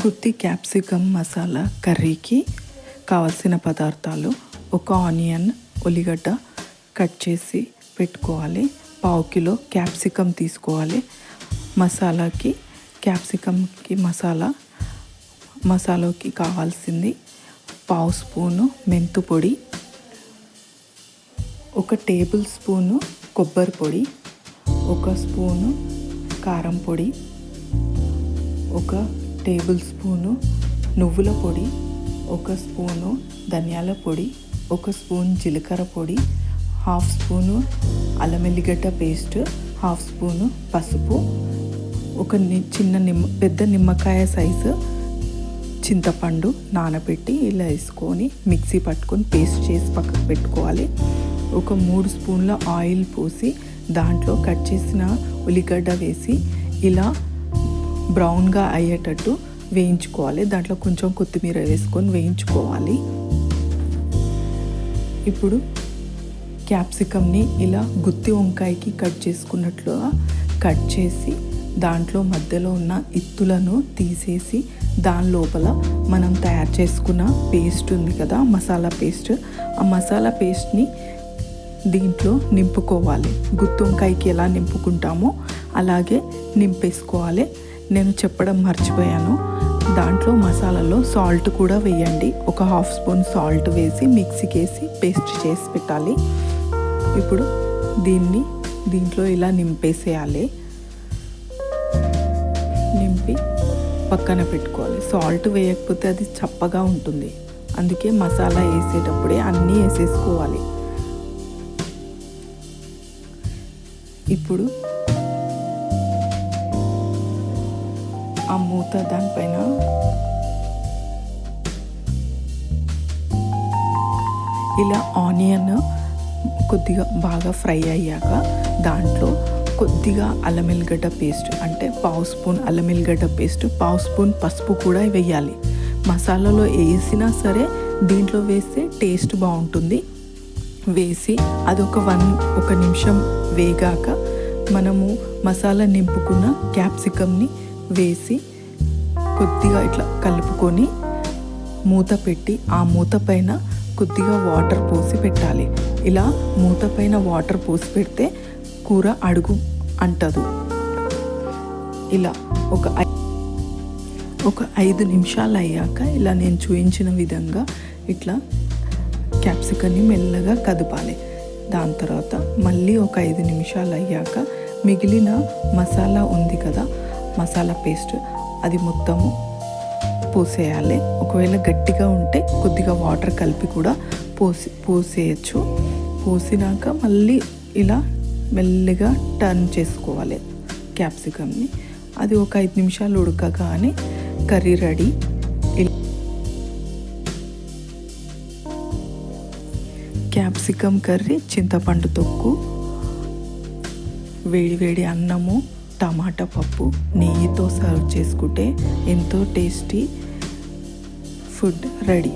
గుత్తి capsicum masala కర్రీకి కావాల్సిన పదార్థాలు: ఒక ఆనియన్, ఉల్లిగడ్డ కట్ చేసి పెట్టుకోవాలి. 1/2 కిలో క్యాప్సికమ్ తీసుకోవాలి. క్యాప్సికమ్కి మసాలాకి కావాల్సింది 1/2 స్పూను మెంతు పొడి, 1 టేబుల్ స్పూను కొబ్బరి పొడి, 1 స్పూను కారం పొడి, 1 టేబుల్ స్పూను నువ్వుల పొడి, 1 స్పూను ధనియాల పొడి, 1 స్పూన్ జీలకర్ర పొడి, 1/2 స్పూను అల్లం వెల్లిగడ్డ పేస్ట్, 1/2 స్పూను పసుపు, పెద్ద నిమ్మకాయ సైజు చింతపండు నానబెట్టి ఇలా వేసుకొని మిక్సీ పట్టుకొని పేస్ట్ చేసి పక్కకు పెట్టుకోవాలి. 3 స్పూన్ల ఆయిల్ పోసి దాంట్లో కట్ చేసిన ఉల్లిగడ్డ వేసి ఇలా బ్రౌన్గా అయ్యేటట్టు వేయించుకోవాలి. దాంట్లో కొంచెం కొత్తిమీర వేసుకొని వేయించుకోవాలి. ఇప్పుడు క్యాప్సికమ్ని ఇలా గుత్తి వంకాయకి కట్ చేసుకున్నట్లుగా కట్ చేసి దాంట్లో మధ్యలో ఉన్న ఇత్తులను తీసేసి దాని లోపల మనం తయారు చేసుకున్న పేస్ట్ ఉంది కదా, మసాలా పేస్ట్, ఆ మసాలా పేస్ట్ని దీంట్లో నింపుకోవాలి. గుత్తి వంకాయకి ఎలా నింపుకుంటామో అలాగే నింపేసుకోవాలి. నేను చెప్పడం మర్చిపోయాను, దాంట్లో మసాలాలో సాల్ట్ కూడా వేయండి. 1/2 స్పూన్ సాల్ట్ వేసి మిక్సీకి వేసి పేస్ట్ చేసి పెట్టాలి. ఇప్పుడు దీంట్లో ఇలా నింపేసేయాలి. నింపి పక్కన పెట్టుకోవాలి. సాల్ట్ వేయకపోతే అది చప్పగా ఉంటుంది, అందుకే మసాలా వేసేటప్పుడే అన్నీ వేసేసుకోవాలి. ఇప్పుడు ఆ మూత దానిపైన ఇలా ఆనియన్ కొద్దిగా బాగా ఫ్రై అయ్యాక దాంట్లో కొద్దిగా అల్లం వెల్లిగడ్డ పేస్ట్, అంటే 1/2 స్పూన్ అల్లం వెల్లిగడ్డ పేస్ట్, 1/2 స్పూన్ పసుపు కూడా వేయాలి. మసాలాలో వేసినా సరే దీంట్లో వేస్తే టేస్ట్ బాగుంటుంది. వేసి అది ఒక నిమిషం వేగాక మనము మసాలా నింపుకున్న క్యాప్సికమ్ని వేసి కొద్దిగా ఇట్లా కలుపుకొని మూత పెట్టి ఆ మూత పైన కొద్దిగా వాటర్ పోసి పెట్టాలి. ఇలా మూత పైన వాటర్ పోసి పెడితే కూర అడుగు అంటదు. ఇలా ఒక 5 నిమిషాలు అయ్యాక ఇలా నేను చూపించిన విధంగా ఇట్లా క్యాప్సికమ్ని మెల్లగా కదపాలి. దాని తర్వాత మళ్ళీ ఒక 5 నిమిషాలు అయ్యాక మిగిలిన మసాలా ఉంది కదా, మసాలా పేస్ట్, అది మొత్తము పోసేయాలి. ఒకవేళ గట్టిగా ఉంటే కొద్దిగా వాటర్ కలిపి కూడా పోసేయచ్చు. పోసినాక మళ్ళీ ఇలా మెల్లగా టర్న్ చేసుకోవాలి క్యాప్సికమ్ని. అది ఒక 5 నిమిషాలు ఉడకగానే కర్రీ రెడీ. క్యాప్సికమ్ కర్రీ, చింతపండు తొక్కు, వేడి అన్నము, టమాటా పప్పు, నెయ్యితో సర్వ్ చేసుకుంటే ఎంతో టేస్టీ ఫుడ్ రెడీ.